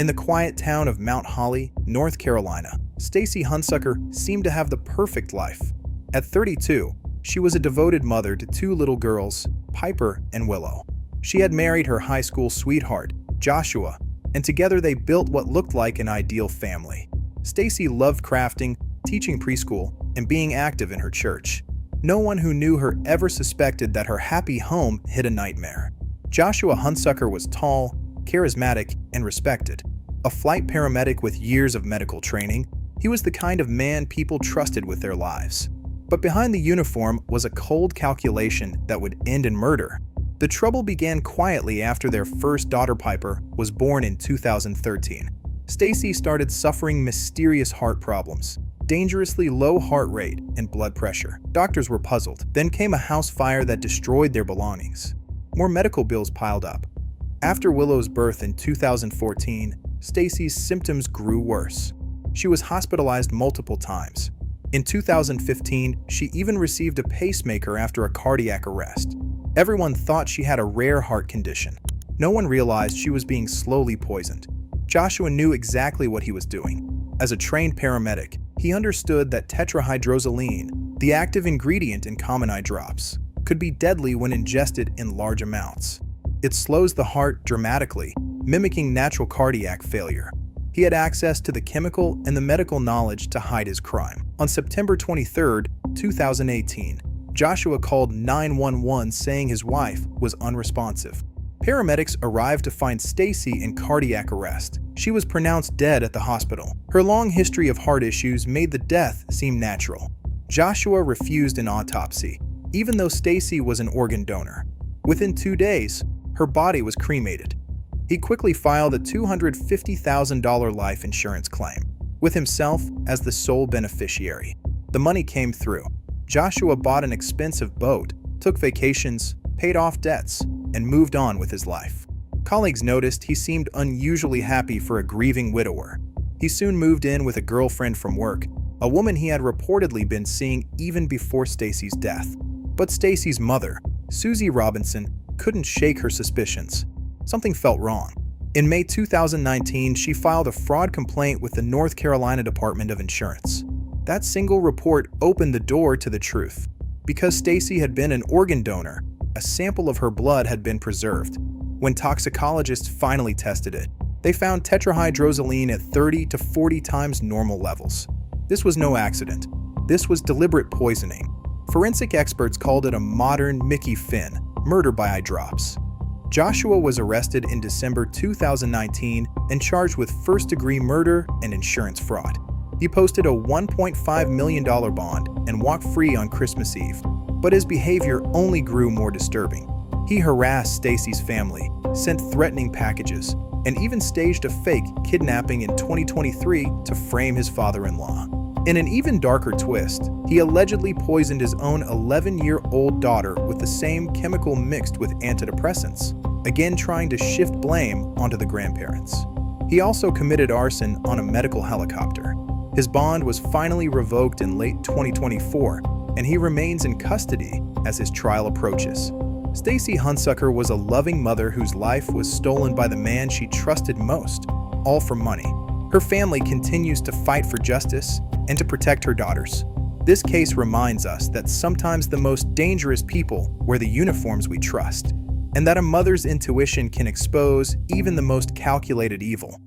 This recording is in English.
In the quiet town of Mount Holly, North Carolina, Stacey Hunsucker seemed to have the perfect life. At 32, she was a devoted mother to two little girls, Piper and Willow. She had married her high school sweetheart, Joshua, and together they built what looked like an ideal family. Stacey loved crafting, teaching preschool, and being active in her church. No one who knew her ever suspected that her happy home hid a nightmare. Joshua Hunsucker was tall, charismatic, and respected. A flight paramedic with years of medical training, he was the kind of man people trusted with their lives. But behind the uniform was a cold calculation that would end in murder. The trouble began quietly after their first daughter, Piper, was born in 2013. Stacey started suffering mysterious heart problems, dangerously low heart rate, and blood pressure. Doctors were puzzled. Then came a house fire that destroyed their belongings. More medical bills piled up. After Willow's birth in 2014, Stacey's symptoms grew worse. She was hospitalized multiple times. In 2015, she even received a pacemaker after a cardiac arrest. Everyone thought she had a rare heart condition. No one realized she was being slowly poisoned. Joshua knew exactly what he was doing. As a trained paramedic, he understood that tetrahydrozoline, the active ingredient in common eye drops, could be deadly when ingested in large amounts. It slows the heart dramatically, mimicking natural cardiac failure. He had access to the chemical and the medical knowledge to hide his crime. On September 23, 2018, Joshua called 911 saying his wife was unresponsive. Paramedics arrived to find Stacey in cardiac arrest. She was pronounced dead at the hospital. Her long history of heart issues made the death seem natural. Joshua refused an autopsy, even though Stacey was an organ donor. Within 2 days, her body was cremated. He quickly filed a $250,000 life insurance claim, with himself as the sole beneficiary. The money came through. Joshua bought an expensive boat, took vacations, paid off debts, and moved on with his life. Colleagues noticed he seemed unusually happy for a grieving widower. He soon moved in with a girlfriend from work, a woman he had reportedly been seeing even before Stacey's death. But Stacey's mother, Susie Robinson, couldn't shake her suspicions. Something felt wrong. In May 2019, she filed a fraud complaint with the North Carolina Department of Insurance. That single report opened the door to the truth. Because Stacey had been an organ donor, a sample of her blood had been preserved. When toxicologists finally tested it, they found tetrahydrozoline at 30 to 40 times normal levels. This was no accident. This was deliberate poisoning. Forensic experts called it a modern Mickey Finn, murder by eye drops. Joshua was arrested in December 2019 and charged with first-degree murder and insurance fraud. He posted a $1.5 million bond and walked free on Christmas Eve. But his behavior only grew more disturbing. He harassed Stacey's family, sent threatening packages, and even staged a fake kidnapping in 2023 to frame his father-in-law. In an even darker twist, he allegedly poisoned his own 11-year-old daughter with the same chemical mixed with antidepressants, again trying to shift blame onto the grandparents. He also committed arson on a medical helicopter. His bond was finally revoked in late 2024, and he remains in custody as his trial approaches. Stacey Hunsucker was a loving mother whose life was stolen by the man she trusted most, all for money. Her family continues to fight for justice and to protect her daughters. This case reminds us that sometimes the most dangerous people wear the uniforms we trust, and that a mother's intuition can expose even the most calculated evil.